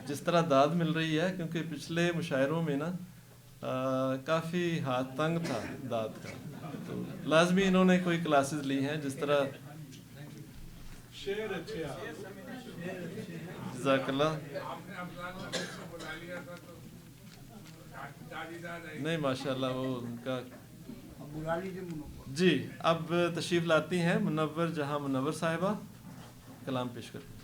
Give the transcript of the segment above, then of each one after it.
جس طرح داد مل رہی ہے، کیونکہ پچھلے مشاعروں میں نا کافی ہاتھ تنگ تھا داد کا، تو لازمی انہوں نے کوئی کلاسز لی ہیں جس طرح. جزاک اللہ. نہیں ماشاء اللہ وہ ان کا. جی اب تشریف لاتی ہیں منور جہاں منور صاحبہ، کلام پیش کریں.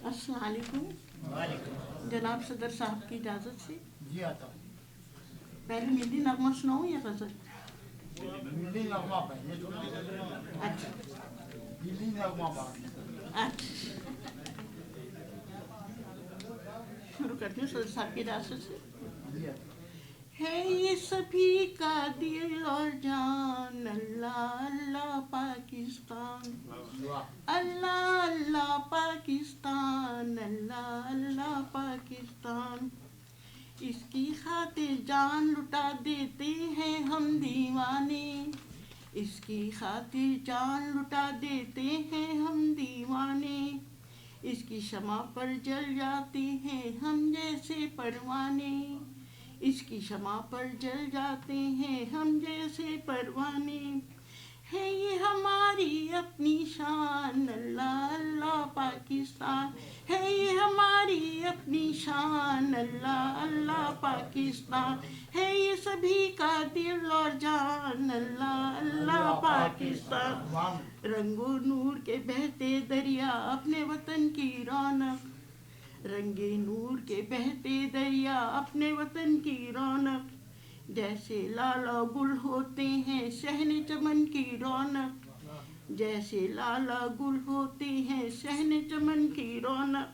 السلام علیکم. جناب صدر صاحب کی اجازت سے جی آتا پہلے ملی نغمہ سناؤں یا غزل؟ ملی نغمہ پہلے اچھا ملی نغمہ بعد. اچھا شروع کرتی ہوں صدر صاحب کی اجازت سے. جی آتا ہے یہ سبھی کا دل اور جان، اللہ اللہ پاکستان، اللہ اللہ پاکستان، اللہ اللہ پاکستان. اس کی خاطر جان لٹا دیتے ہیں ہم دیوانے، اس کی خاطر جان لٹا دیتے ہیں ہم دیوانے. اس کی شمع پر جل جاتے ہیں ہم جیسے پروانے، اس کی شمع پر جل جاتے ہیں ہم جیسے پروانے. ہے یہ ہماری اپنی شان، اللہ اللہ پاکستان، ہے یہ ہماری اپنی شان، اللہ اللہ پاکستان. ہے یہ سبھی کا دل اور جان، اللہ اللہ پاکستان. رنگ و نور کے بہتے دریا اپنے وطن کی رونق، رنگ نور کے بہتے دریا اپنے وطن کی رونق. جیسے لالا گل ہوتے ہیں شہن چمن کی رونق، جیسے لالا گل ہوتے ہیں شہن چمن کی رونق.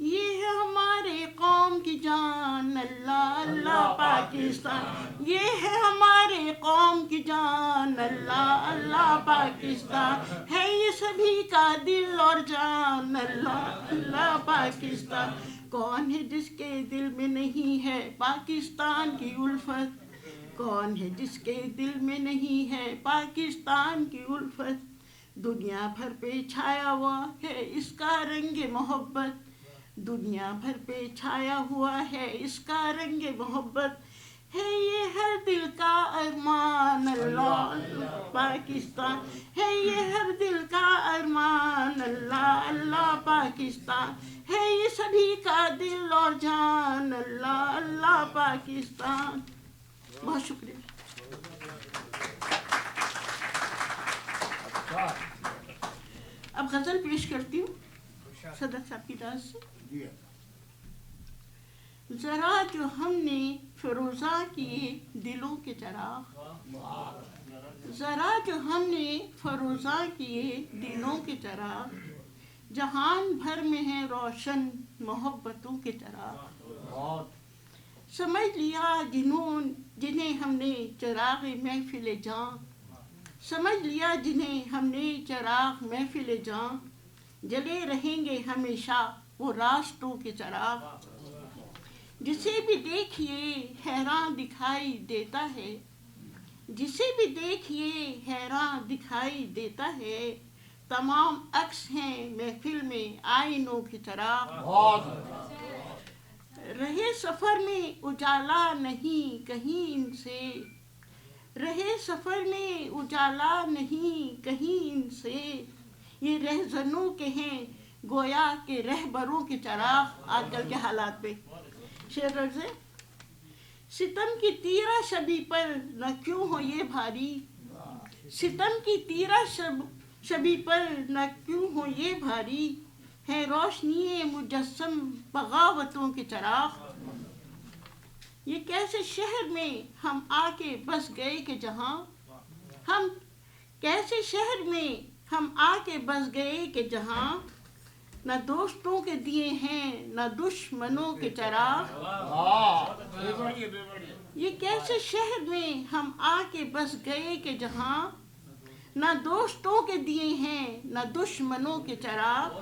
یہ ہے ہمارے قوم کی جان، اللہ اللہ پاکستان، یہ ہے ہمارے قوم کی جان، اللہ اللہ پاکستان. ہے یہ سبھی کا دل اور جان، اللہ اللہ پاکستان. کون ہے جس کے دل میں نہیں ہے پاکستان کی الفت، کون ہے جس کے دل میں نہیں ہے پاکستان کی الفت. دنیا بھر پہ چھایا ہوا ہے اس کا رنگ محبت، دنیا بھر پہ چھایا ہوا ہے اس کا رنگ محبت. ہے یہ ہر دل کا ارمان، اللہ اللہ پاکستان، ہے یہ ہر دل کا ارمان، اللہ اللہ پاکستان. ہے یہ سبھی کا دل اور جان، اللہ اللہ پاکستان. بہت شکریہ. اب غزل پیش کرتی ہوں صدر صاحب کی اجازت سے. جی ذرا جو ہم نے فروزاں کیے دلوں کے چراغ، ذرا جو ہم نے فروزاں کیے دلوں کے چراغ، جہان بھر میں ہے روشن محبتوں کے چراغ. سمجھ لیا جنہیں ہم نے چراغ محفل جاں، سمجھ لیا جنہیں ہم نے چراغ محفل جاں، جلے رہیں گے ہمیشہ وہ راستوں کے چراغ. جسے بھی دیکھیے حیران دکھائی دیتا ہے، جسے بھی دیکھیے حیران دکھائی دیتا ہے، تمام عکس ہیں محفل میں آئینوں کے چراغ. رہے سفر میں اجالا نہیں کہیں ان سے، رہے سفر میں اجالا نہیں کہیں ان سے، یہ رہزنوں کے ہیں گویا کے رہبروں کے چراغ. آج کل کے حالات پہ شعر رضے. ستم کی تیرہ شبی پر نہ کیوں ہو یہ بھاری، ستم کی تیرہ شبی پر نہ کیوں ہو یہ بھاری، ہے روشنی مجسم بغاوتوں کے چراغ. یہ کیسے شہر میں ہم آ کے بس گئے کہ جہاں، ہم کیسے شہر میں ہم آ کے بس گئے کہ جہاں، نہ دوستوں کے دیے ہیں نہ دشمنوں کے چراغ. یہ کیسے شہر میں ہم آ کے بس گئے کہ جہاں، نہ دوستوں کے دیے ہیں نہ دشمنوں کے چراغ.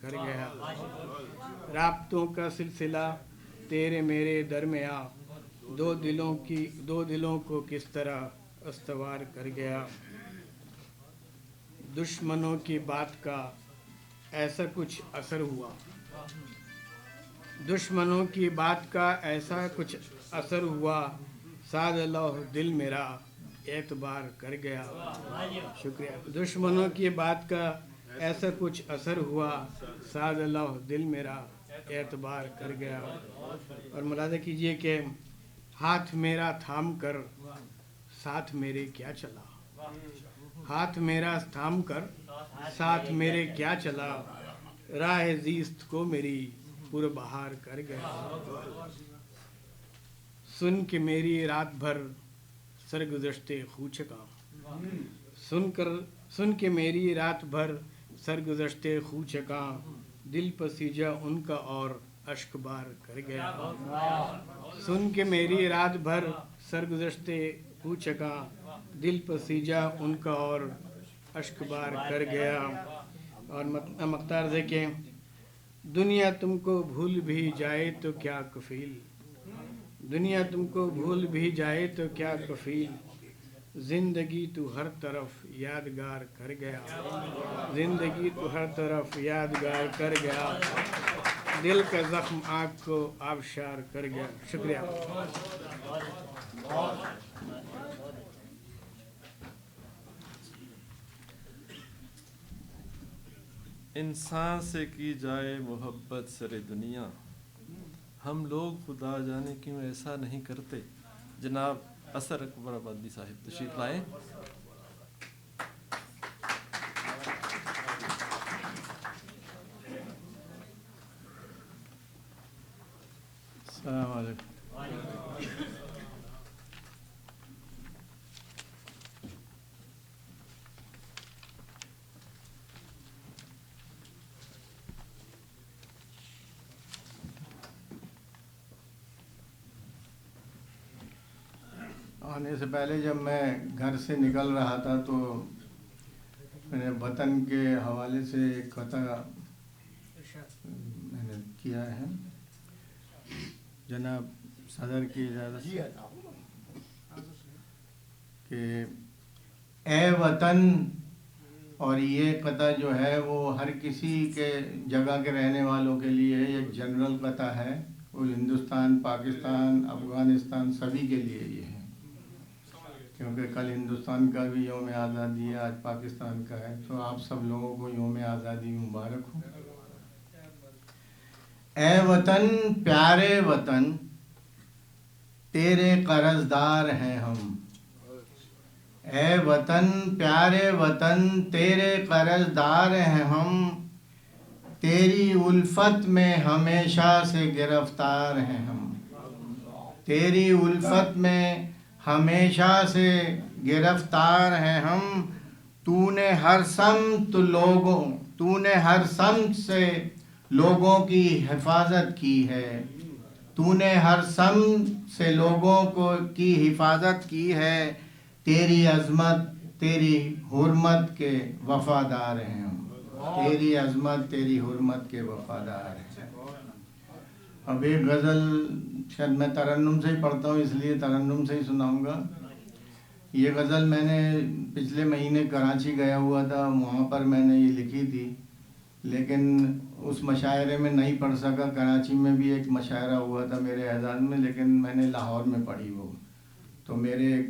کر گیا. رابطوں کا سلسلہ تیرے میرے درمیاں دو دلوں کو کس طرح استوار کر گیا. دشمنوں کی بات کا ایسا کچھ اثر ہوا. دشمنوں کی بات کا ایسا کچھ اثر ہوا. سعد اللہ دل میرا اعتبار کر گیا. شکریہ. دشمنوں کی بات کا ایسا کچھ اثر ہوا. سعد اللہ دل میرا اعتبار کر گیا. اور ملاحظہ کیجئے کہ ہاتھ میرا تھام کر ساتھ میرے کیا چلا. ہاتھ میرا تھام کر ساتھ میرے کیا چلا. راہ زیست کو میری پر بہار کر گیا. سن کے میری رات بھر سرگزشتے خو چکا. سن کے میری رات بھر سرگزشتے خو چکا. دل پسیجا ان کا اور اشک بار کر گیا. سن کے میری رات بھر سرگزشتے خو چکا. دل پسیجا ان کا اور اشک بار کر گیا. اور مختار دیکھیں. دنیا تم کو بھول بھی جائے تو کیا کفیل. دنیا تم کو بھول بھی جائے تو کیا کفیل. زندگی تو ہر طرف یادگار کر گیا. زندگی تو ہر طرف یادگار کر گیا. دل کا زخم آنکھ کو آبشار کر گیا. شکریہ. انسان سے کی جائے محبت سر دنیا. ہم لوگ خدا جانے کیوں ایسا نہیں کرتے. جناب اثر اکبر آبادی صاحب تشریف لائیں. السلام علیکم. آنے سے پہلے جب میں گھر سے نکل رہا تھا تو میں نے وطن کے حوالے سے ایک قطعہ میں نے کیا ہے. جناب صدر کی اجازت سے کہ اے وطن. اور یہ قطعہ جو ہے وہ ہر کسی کے جگہ کے رہنے والوں کے لیے ایک جنرل قطعہ ہے. وہ ہندوستان، پاکستان، افغانستان سبھی کے لیے یہ ہے، کیونکہ کل ہندوستان کا بھی یوم آزادی ہے، آج پاکستان کا ہے. تو آپ سب لوگوں کو یوم آزادی مبارک ہو. اے وطن پیارے وطن تیرے قرضدار ہیں ہم. اے وطن پیارے وطن تیرے قرضدار ہیں ہم. تیری الفت میں ہمیشہ سے گرفتار ہیں ہم. تیری الفت میں ہمیشہ سے گرفتار ہیں ہم. تو نے ہر سمت سے لوگوں کی حفاظت کی ہے. تو نے ہر سمت سے لوگوں کی حفاظت کی ہے. تیری عظمت تیری حرمت کے وفادار ہیں ہم. تیری عظمت تیری حرمت کے وفادار ہیں. اب ایک غزل شاید میں ترنم سے ہی پڑھتا ہوں، اس لیے ترنم سے ہی سناؤں گا. یہ غزل میں نے پچھلے مہینے کراچی گیا ہوا تھا، وہاں پر میں نے یہ لکھی تھی، لیکن اس مشاعرے میں نہیں پڑھ سکا. کراچی میں بھی ایک مشاعرہ ہوا تھا میرے اعزاز میں، لیکن میں نے لاہور میں پڑھی وہ. تو میرے ایک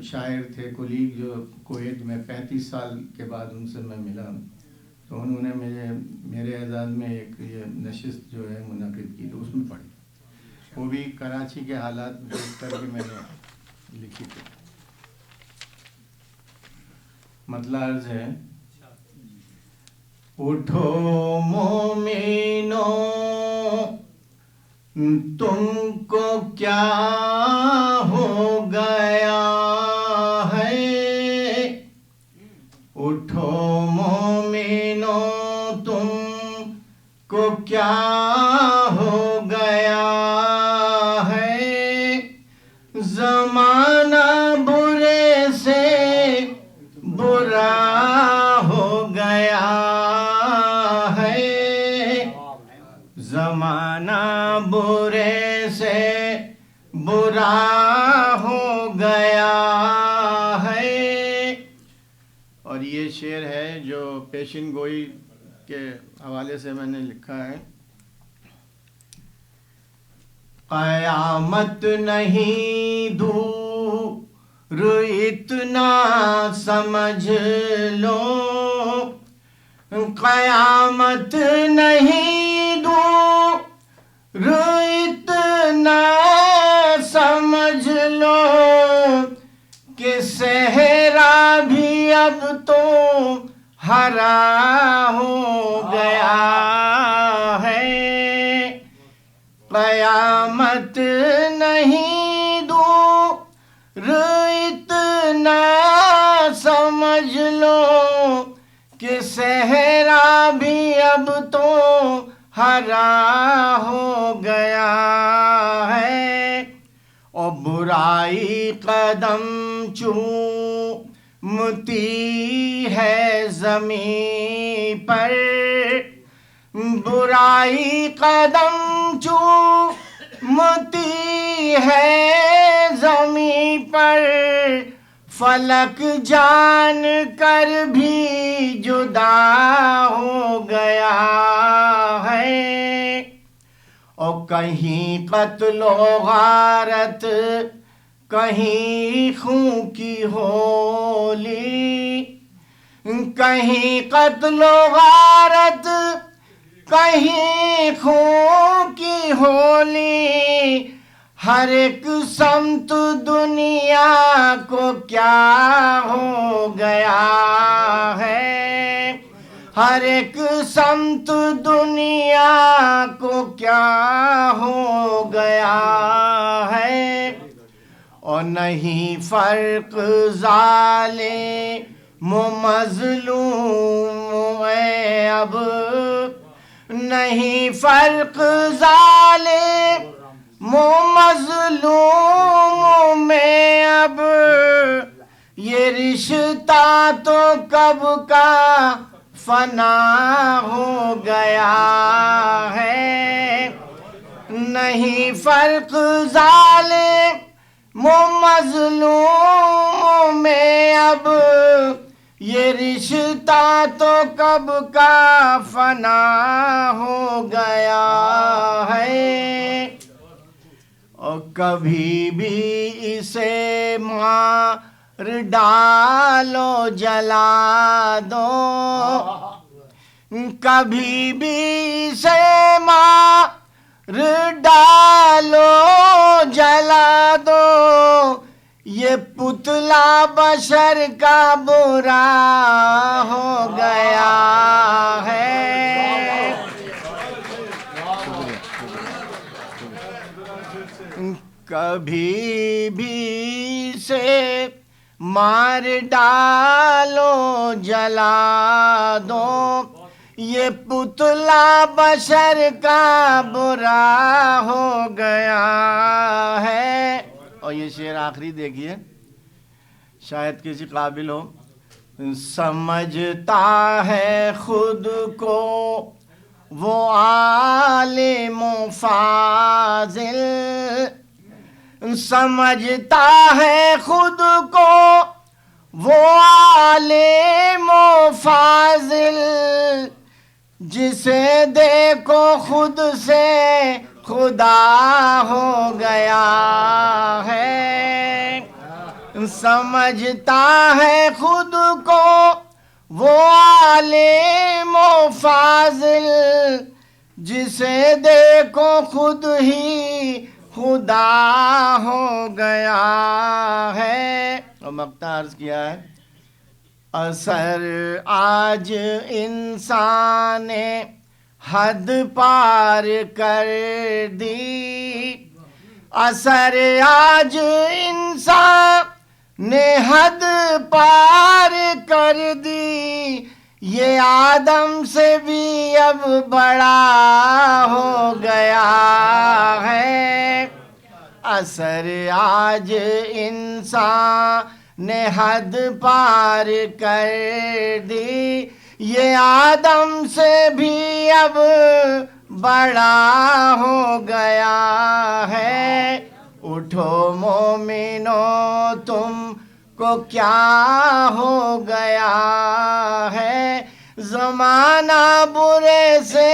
شاعر تھے کولیگ جو کویت میں 35 سال کے بعد ان سے میں ملا، تو انہوں نے میرے اعزاز میں ایک یہ نشست جو ہے منعقد کی، تو اس میں پڑھی. وہ بھی کراچی کے حالات دیکھ کر کے میں نے لکھی تھی. مطلب عرض ہے: اٹھو مومنو تم کو کیا ہو گیا ہے. اٹھو مومنو تم کو کیا ہو گیا ہے. زمانہ برے سے برا ہو گیا زمانہ برے سے برا ہو گیا ہے. اور یہ شعر ہے جو پیشن گوئی کے حوالے سے میں نے لکھا ہے. قیامت نہیں دور اتنا سمجھ لو، قیامت نہیں دور اتنا سمجھ لو کہ صحرا بھی اب تو ہرا ہو گیا ہے. قیامت نہیں دور اتنا سمجھ لو کہ صحرا بھی اب تو ہرا ہو گیا ہے. اور برائی قدم چومتی ہے زمین پر، برائی قدم چومتی ہے زمین پر، فلک جان کر بھی جدا ہو گیا ہے. اور کہیں قتل و غارت، کہیں خون کی ہولی، کہیں قتل و غارت، کہیں خون کی ہولی. ہر ایک سمت دنیا کو کیا ہو گیا ہے، ہر ایک سمت دنیا کو کیا ہو گیا ہے. اور نہیں فرق ظالم و مظلوم ہے اب، نہیں فرق ظالم و مظلوم میں اب، یہ رشتہ تو کب کا فنا ہو گیا ہے. نہیں فرق ظالم و مظلوم میں اب، یہ رشتہ تو کب کا فنا ہو گیا ہے. اور کبھی بھی اسے مار ڈالو جلا دو، کبھی بھی اسے مار ڈالو جلا دو، یہ پتلا بشر کا برا ہو گیا ہے. کبھی بھی سے مار ڈالو جلا دو، یہ پتلا بشر کا برا ہو گیا ہے. اور یہ شعر آخری دیکھیے، شاید کسی قابل ہو. سمجھتا ہے خود کو وہ عالم و فاضل، سمجھتا ہے خود کو وہ عالم و فاضل، جسے دیکھو خود سے خدا ہو گیا ہے. سمجھتا ہے خود کو وہ عالم و فاضل، جسے دیکھو خود ہی خدا ہو گیا ہے. اور مقطع عرض کیا ہے، اثر آج انسان نے حد پار کر دی، اثر آج انسان نے حد پار کر دی، یہ آدم سے بھی اب بڑا ہو گیا ہے. اثر آج انسان نے حد پار کر دی، یہ آدم سے بھی اب بڑا ہو گیا ہے، اٹھو مومنو تم کو کیا ہو گیا ہے، زمانہ برے سے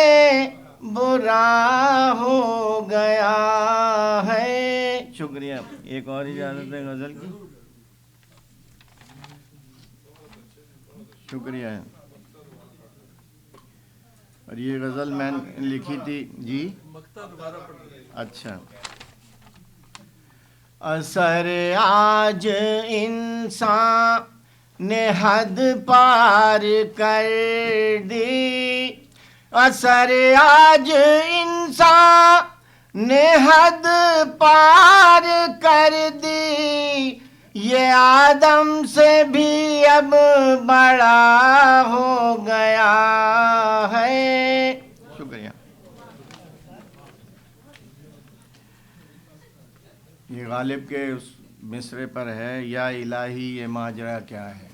برا ہو گیا ہے۔ شکریہ۔ ایک اور اجازت ہے غزل کی؟ شکریہ۔ اور یہ غزل میں نے لکھی تھی جی، اچھا۔ اثر آج انسان نے حد پار کر دی، اثر آج انسان نے حد پار کر دی، یہ آدم سے بھی اب بڑا ہو گیا ہے۔ شکریہ۔ یہ غالب کے اس مصرے پر ہے، یا الہی یہ ماجرا کیا ہے۔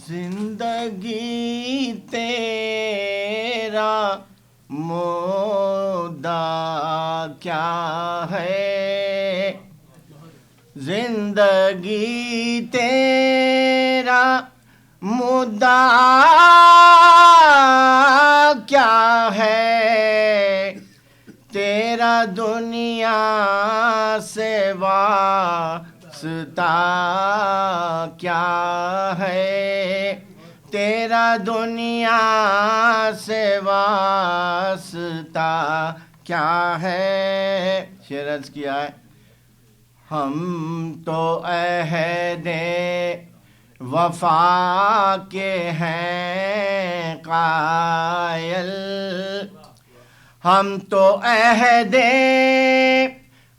زندگی تیرا مدعا کیا ہے، زندگی تیرا مدعا کیا ہے، تیرا دنیا سے واسطہ کیا ہے، تیرا دنیا سے واسطہ کیا ہے۔ شعر عرض کیا ہے، ہم تو عہد وفا کے ہیں قائل، ہم تو عہد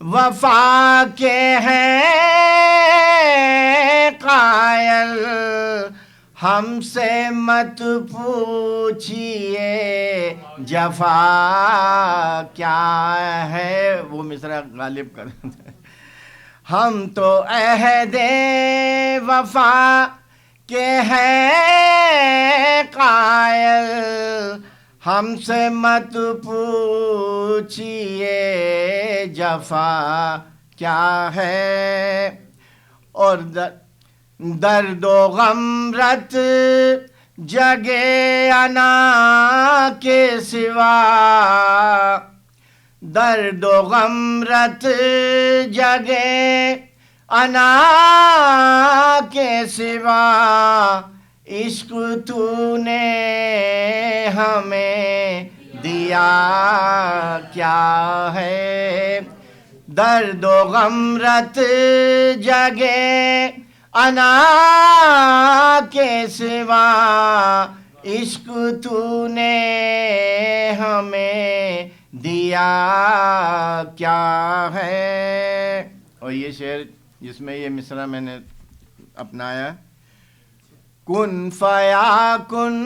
وفا کے ہیں قائل، ہم سے مت پوچھئے جفا کیا ہے۔ وہ مصرع غالب کر ہم تو عہد وفا کے ہیں قائل، ہم سے مت پوچھئے جفا کیا ہے، اور درد و غم رت جگے انا کے سوا، درد و غم رت جگے انا کے سوا، عشق تو نے ہمیں دیا کیا ہے، درد و غم رت جگے انا کے سوا، عشق تو نے ہمیں دیا کیا ہے۔ اور یہ شعر جس میں یہ مصرع میں نے اپنایا، کن فیا کن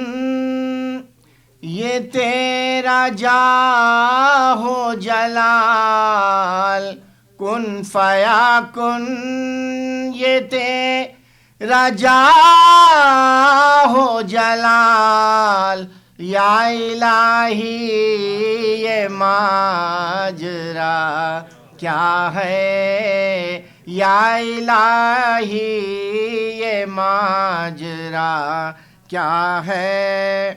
یہ تیرا جاہ جلال، کن فیا کن یہ تیرا جاہ جلال، یا الہی یہ ماجرا کیا ہے، یا الہی یہ ماجرا کیا ہے،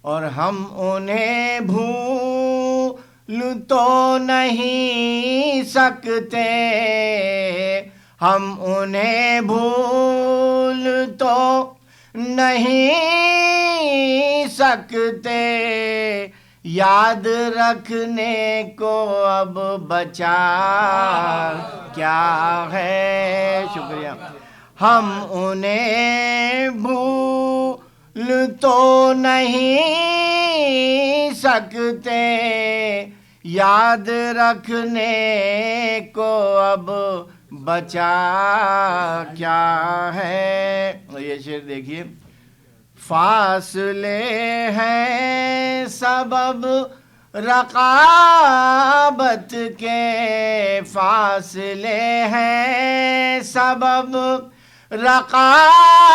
اور ہم انہیں بھول تو نہیں سکتے، ہم انہیں بھول تو نہیں سکتے، یاد رکھنے کو اب بچا کیا ہے۔ شکریہ۔ ہم انہیں بھول تو نہیں سکتے، یاد رکھنے کو اب بچا کیا ہے۔ اور یہ شعر دیکھیے، فاصلے ہیں سبب رقابت کے، فاصلے ہیں سبب رقابت